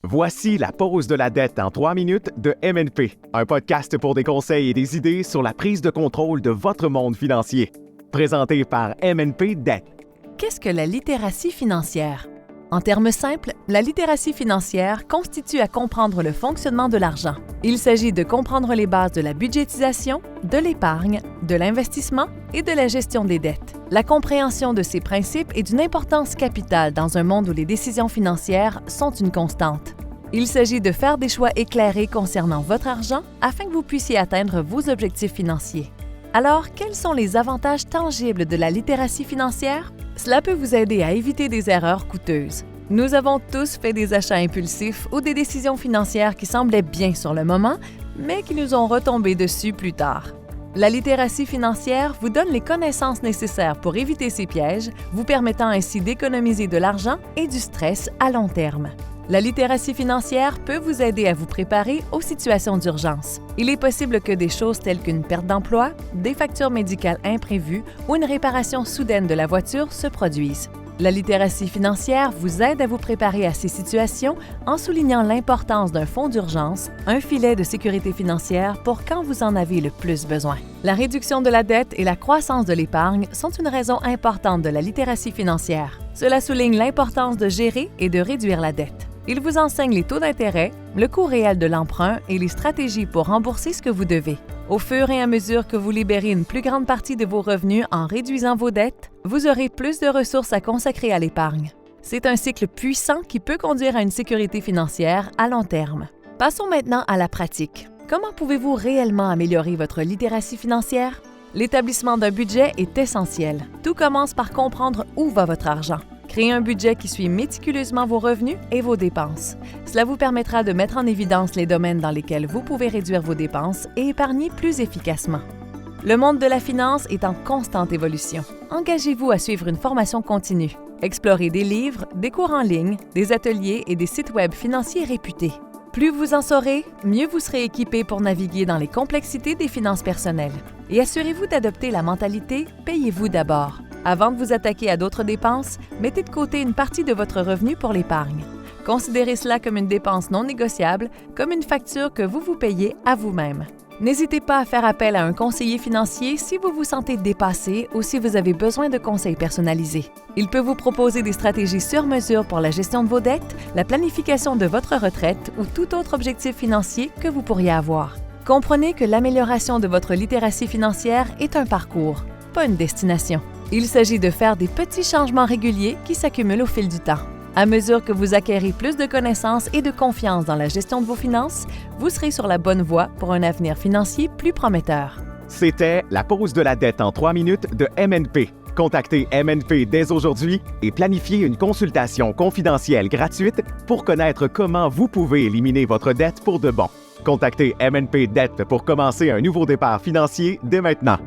Voici la pause de la dette en 3 minutes de MNP, un podcast pour des conseils et des idées sur la prise de contrôle de votre monde financier. Présenté par MNP Dette. Qu'est-ce que la littératie financière? En termes simples, la littératie financière constitue à comprendre le fonctionnement de l'argent. Il s'agit de comprendre les bases de la budgétisation, de l'épargne, de l'investissement et de la gestion des dettes. La compréhension de ces principes est d'une importance capitale dans un monde où les décisions financières sont une constante. Il s'agit de faire des choix éclairés concernant votre argent afin que vous puissiez atteindre vos objectifs financiers. Alors, quels sont les avantages tangibles de la littératie financière? Cela peut vous aider à éviter des erreurs coûteuses. Nous avons tous fait des achats impulsifs ou des décisions financières qui semblaient bien sur le moment, mais qui nous ont retombé dessus plus tard. La littératie financière vous donne les connaissances nécessaires pour éviter ces pièges, vous permettant ainsi d'économiser de l'argent et du stress à long terme. La littératie financière peut vous aider à vous préparer aux situations d'urgence. Il est possible que des choses telles qu'une perte d'emploi, des factures médicales imprévues ou une réparation soudaine de la voiture se produisent. La littératie financière vous aide à vous préparer à ces situations en soulignant l'importance d'un fonds d'urgence, un filet de sécurité financière pour quand vous en avez le plus besoin. La réduction de la dette et la croissance de l'épargne sont une raison importante de la littératie financière. Cela souligne l'importance de gérer et de réduire la dette. Il vous enseigne les taux d'intérêt, le coût réel de l'emprunt et les stratégies pour rembourser ce que vous devez. Au fur et à mesure que vous libérez une plus grande partie de vos revenus en réduisant vos dettes, vous aurez plus de ressources à consacrer à l'épargne. C'est un cycle puissant qui peut conduire à une sécurité financière à long terme. Passons maintenant à la pratique. Comment pouvez-vous réellement améliorer votre littératie financière? L'établissement d'un budget est essentiel. Tout commence par comprendre où va votre argent. Créez un budget qui suit méticuleusement vos revenus et vos dépenses. Cela vous permettra de mettre en évidence les domaines dans lesquels vous pouvez réduire vos dépenses et épargner plus efficacement. Le monde de la finance est en constante évolution. Engagez-vous à suivre une formation continue. Explorez des livres, des cours en ligne, des ateliers et des sites web financiers réputés. Plus vous en saurez, mieux vous serez équipé pour naviguer dans les complexités des finances personnelles. Et assurez-vous d'adopter la mentalité « payez-vous d'abord ». Avant de vous attaquer à d'autres dépenses, mettez de côté une partie de votre revenu pour l'épargne. Considérez cela comme une dépense non négociable, comme une facture que vous vous payez à vous-même. N'hésitez pas à faire appel à un conseiller financier si vous vous sentez dépassé ou si vous avez besoin de conseils personnalisés. Il peut vous proposer des stratégies sur mesure pour la gestion de vos dettes, la planification de votre retraite ou tout autre objectif financier que vous pourriez avoir. Comprenez que l'amélioration de votre littératie financière est un parcours, pas une destination. Il s'agit de faire des petits changements réguliers qui s'accumulent au fil du temps. À mesure que vous acquérez plus de connaissances et de confiance dans la gestion de vos finances, vous serez sur la bonne voie pour un avenir financier plus prometteur. C'était la pause de la dette en 3 minutes de MNP. Contactez MNP dès aujourd'hui et planifiez une consultation confidentielle gratuite pour connaître comment vous pouvez éliminer votre dette pour de bon. Contactez MNP Dette pour commencer un nouveau départ financier dès maintenant.